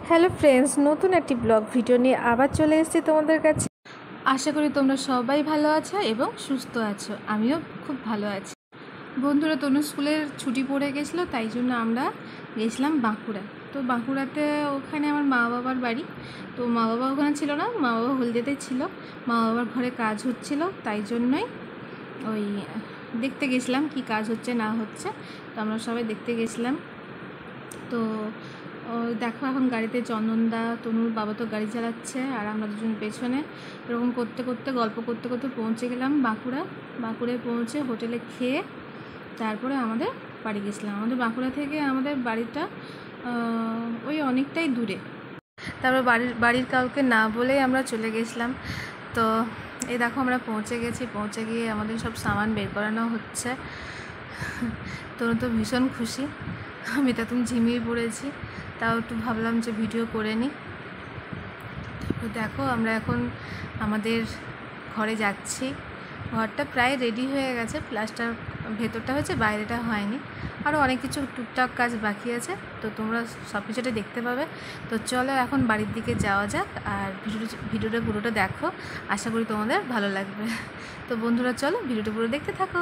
Hello friends, নতুন একটি blog video নিয়ে আবার চলে এসেছি তোমাদের কাছে। আশা করি তোমরা সবাই ভালো আছো এবং সুস্থ আছো। আমিও খুব ভালো আছি। বন্ধুরা, তনু স্কুলের ছুটি পড়ে গেছিলো, তাই জন্য আমরা গেছিলাম বাঁকুড়া। তো বাঁকুড়াতে ওখানে আমার মা বাবার বাড়ি। তো মা বাবা ওখানে ছিল না, মা বাবা হলদিয়াতেই ছিল। মা বাবার ঘরে কাজ হচ্ছিল, তাই জন্যই ওই দেখতে গেছিলাম কি কাজ হচ্ছে না হচ্ছে। তো আমরা সবাই দেখতে গেছিলাম। তো দেখো, এখন গাড়িতে চন্দনদা, তনুর বাবা তো গাড়ি চালাচ্ছে আর আমরা দুজন পেছনে। এরকম করতে করতে গল্প করতে করতে পৌঁছে গেলাম বাঁকুড়ায় পৌঁছে হোটেলে খেয়ে তারপরে আমাদের বাড়ি গেছিলাম। আমাদের বাঁকুড়া থেকে আমাদের বাড়িটা ওই অনেকটাই দূরে। তারপর বাড়ির কাউকে না বলেই আমরা চলে গেছিলাম। তো এই দেখো, আমরা পৌঁছে গিয়ে আমাদের সব সামান বের করানো হচ্ছে। তনু তো ভীষণ খুশি, আমি তো তুমি ঝিমিয়ে পড়েছি, তাও একটু ভাবলাম যে ভিডিও করে নিই। তো দেখো, আমরা এখন আমাদের ঘরে যাচ্ছি। ঘরটা প্রায় রেডি হয়ে গেছে, প্লাস্টার ভেতরটা হয়েছে, বাইরেটা হয়নি। আরও অনেক কিছু টুকটাক কাজ বাকি আছে, তো তোমরা সব কিছুটা দেখতে পাবে। তো চলো এখন বাড়ির দিকে যাওয়া যাক, আর ভিডিওটা পুরোটা দেখো, আশা করি তোমাদের ভালো লাগবে। তো বন্ধুরা, চলো ভিডিওটা পুরো দেখতে থাকো।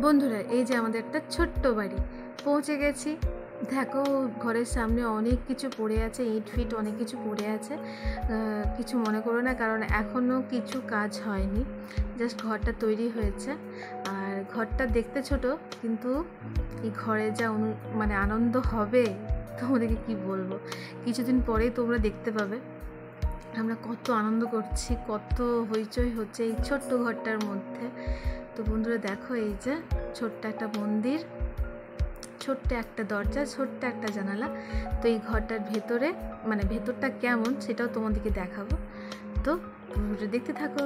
বন্ধুরা, এই যে আমাদের একটা ছোট্ট বাড়ি, পৌঁছে গেছি। দেখো, ঘরের সামনে অনেক কিছু পড়ে আছে, ইট ফিট অনেক কিছু পড়ে আছে। কিছু মনে করো না, কারণ এখনও কিছু কাজ হয়নি, জাস্ট ঘরটা তৈরি হয়েছে। আর ঘরটা দেখতে ছোট, কিন্তু এই ঘরে যা মানে আনন্দ হবে তোমাদেরকে কি বলবো, কিছুদিন পরেই তোমরা দেখতে পাবে আমরা কত আনন্দ করছি, কত হইচই হচ্ছে এই ছোট্ট ঘরটার মধ্যে। তো বন্ধুরা দেখো, এই যে ছোট্ট একটা মন্দির, ছোট্ট একটা দরজা, ছোট্ট একটা জানালা। তো এই ঘরটার ভেতরে মানে ভেতরটা কেমন সেটাও তোমাদেরকে দেখাবো, তো দেখতে থাকো।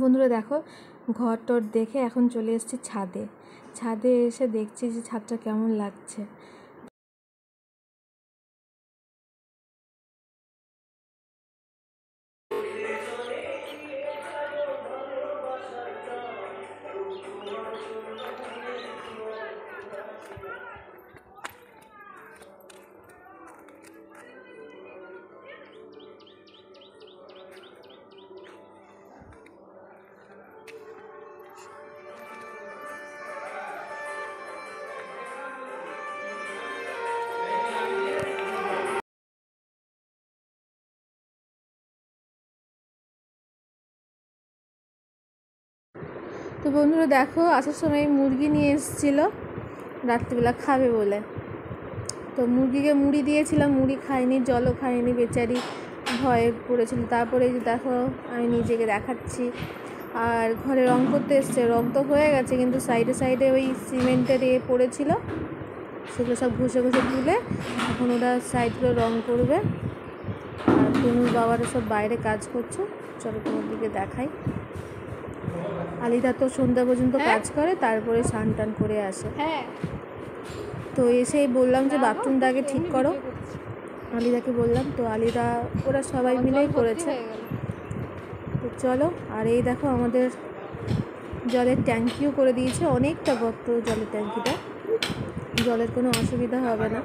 বন্ধুরা দেখো, ঘর টর দেখে এখন চলে এসেছি ছাদে। ছাদে এসে দেখছি যে ছাদটা কেমন লাগছে। তো বন্ধুরা দেখো, আসার সময় মুরগি নিয়ে এসেছিলো রাত্রিবেলা খাবে বলে। তো মুরগিকে মুড়ি দিয়েছিলাম, মুড়ি খায়নি, জলও খায়নি, বেচারি ভয়ে পড়েছিল। তারপরে এই যে দেখো, আমি নিজেকে দেখাচ্ছি। আর ঘরে রং করতে এসছে, রং তো হয়ে গেছে, কিন্তু সাইডে সাইডে ওই সিমেন্টের পড়েছিল, সেগুলো সব ঘষে ঘষে তুলে এখন ওরা সাইডগুলো রং করবে। আর তনুর বাবারা সব বাইরে কাজ করছে, চলো তোমার দিকে দেখাই। আলিদা তো সন্ধ্যা পর্যন্ত কাজ করে, তারপরে স্নান টান করে আসে। তো এসেই বললাম যে বাথরুমটা আগে ঠিক করো, আলিদাকে বললাম। তো আলিদা ওরা সবাই মিলেই করেছে। তো চলো, আর এই দেখো আমাদের জলের ট্যাঙ্কিও করে দিয়েছে, অনেকটা বড় জলের ট্যাঙ্কিটা, জলের কোনো অসুবিধা হবে না।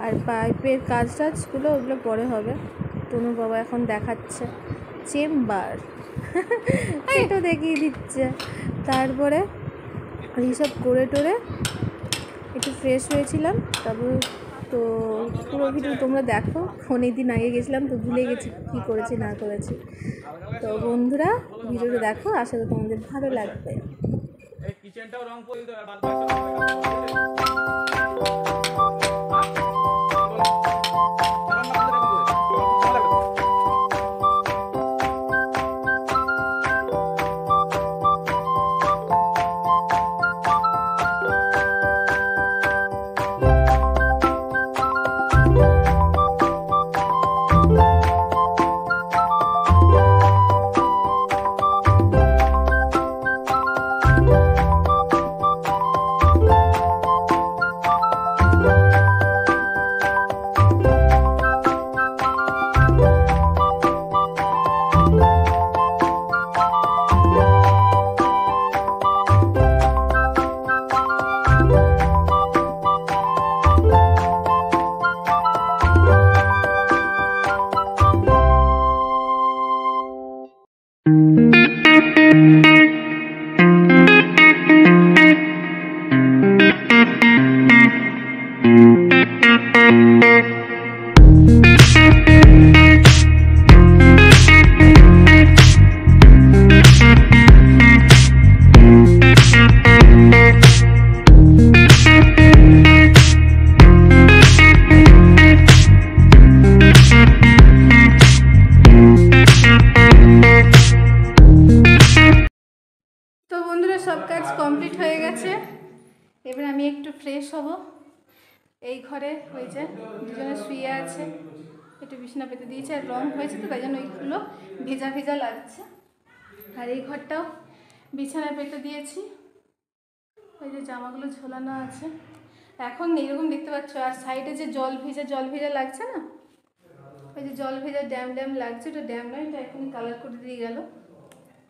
আর পাইপের কাজ টাজগুলো ওগুলো পরে হবে। তনুর বাবা এখন দেখাচ্ছে চেম্বার, এটা দেখিয়ে দিচ্ছে। তারপরে এইসব করে টোরে একটু ফ্রেশ হয়েছিলাম। তারপর তো পুরো ভিডিও তোমরা দেখো, অনেক দিন আগে গেছিলাম তো ভুলে গেছি কী করেছি না করেছি। তো বন্ধুরা ভিডিওটা দেখো, আশা করি তোমাদের ভালো লাগবে। সব কাজ কমপ্লিট হয়ে গেছে। এবার আমি একটু ফ্রেশ হব। এই ঘরে ওই যে দুজনে শুয়ে আছে, একটু বিছানা পেতে দিয়েছে, আর রং হয়েছে তো তাই জন্য ওইগুলো ভেজা ভেজা লাগছে। আর এই ঘরটাও বিছানা পেতে দিয়েছি, ওই যে জামাগুলো ঝোলানো আছে। এখন এইরকম দেখতে পাচ্ছ, আর সাইডে যে জল ভেজা লাগছে না, ওই যে জল ভেজা ড্যাম ড্যাম লাগছে, ওটা ড্যাম নয়, এটা এখনই কালার করে দিয়ে গেল।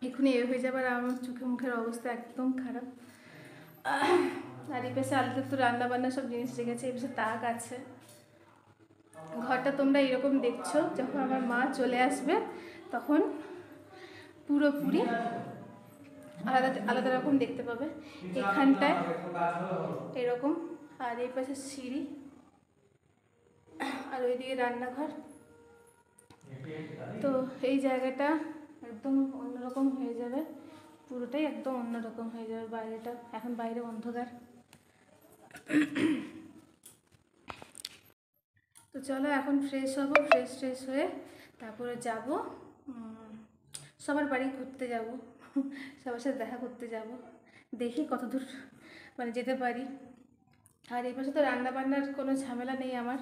এখনই এ হয়ে যাবার, আমার চোখে মুখের অবস্থা একদম খারাপ। আর এই পাশে আলাদা তো রান্না বান্না সব জিনিস রেখেছে, এই পাশে তাক আছে। ঘরটা তোমরা এরকম দেখছো, যখন আমার মা চলে আসবে তখন পুরোপুরি আলাদা আলাদা রকম দেখতে পাবে। এখানটায় এরকম, আর এই পাশে সিঁড়ি, আর ওইদিকে রান্নাঘর। তো এই জায়গাটা একদম অন্যরকম হয়ে যাবে, পুরোটাই একদম অন্যরকম হয়ে যাবে। বাইরেটা এখন বাইরে অন্ধকার। তো চলো এখন ফ্রেশ হব, ফ্রেশ হয়ে তারপরে যাব সবার বাড়ি ঘুরতে যাব, সবার সাথে দেখা করতে যাব, দেখি কতদূর মানে যেতে পারি। আর এই পাশে তো রান্না বান্নার কোনো ঝামেলা নেই আমার,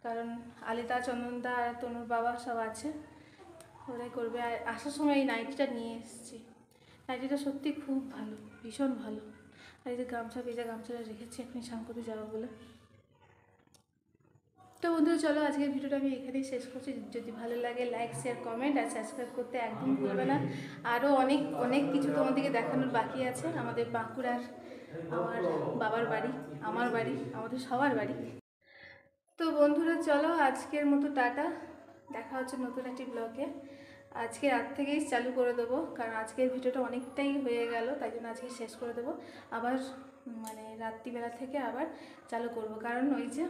কারণ আলিতা, চন্দনদা আর তনুর বাবা সব আছে, ওরাই করবে। আর আসার সময় এই নাইটিটা নিয়ে এসেছি। নাইটিটা সত্যি খুব ভালো, ভীষণ ভালো। আর এই যে গামছা, ভেজা গামছাটা রেখেছি এখনই স্নান করতে যাবো বলে। তো বন্ধুরা চলো আজকের ভিডিওটা আমি এখানেই শেষ করছি। যদি ভালো লাগে লাইক, শেয়ার, কমেন্ট আর সাবস্ক্রাইব করতে একদম ভুলবে না। আরও অনেক অনেক কিছু তোমাদেরকে দেখানোর বাকি আছে। আমাদের বাঁকুড়ার, আমার বাবার বাড়ি, আমার বাড়ি, আমাদের সবার বাড়ি। তো বন্ধুরা চলো আজকের মতো টাটা, দেখা হচ্ছে নতুন একটি ব্লগে। আজকে রাত থেকেই চালু করে দেবো, কারণ আজকের ভিডিওটা অনেকটাই হয়ে গেল, তাই জন্য আজকে শেষ করে দেবো। আবার মানে রাত্রিবেলা থেকে আবার চালু করব, কারণ ওই যে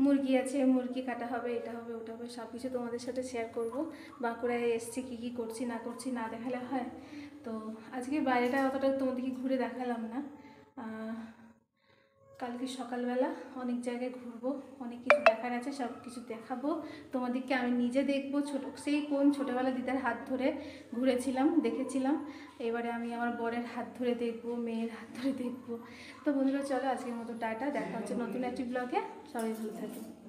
মুরগি আছে, মুরগি কাটা হবে, এটা হবে, ওটা হবে, সব কিছু তোমাদের সাথে শেয়ার করব। বাঁকুড়ায় এসছি, কী কী করছি না করছি না দেখালে হয়। তো আজকে বাইরেটা অতটা তোমাদেরকে ঘুরে দেখালাম না। কালকে সকালবেলা অনেক জায়গায় ঘুরবো, অনেক কিছু দেখার আছে, সব কিছু দেখাবো তোমাদেরকে। আমি নিজে দেখবো, সেই কোন ছোটোবেলা দিদার হাত ধরে ঘুরেছিলাম, দেখেছিলাম। এবারে আমি আমার বরের হাত ধরে দেখবো, মেয়ের হাত ধরে দেখবো। তো বন্ধুরা চলো আজকের মতো টাটা, দেখা হচ্ছে নতুন একটি ব্লগে। সবাই ভালো থাকবে।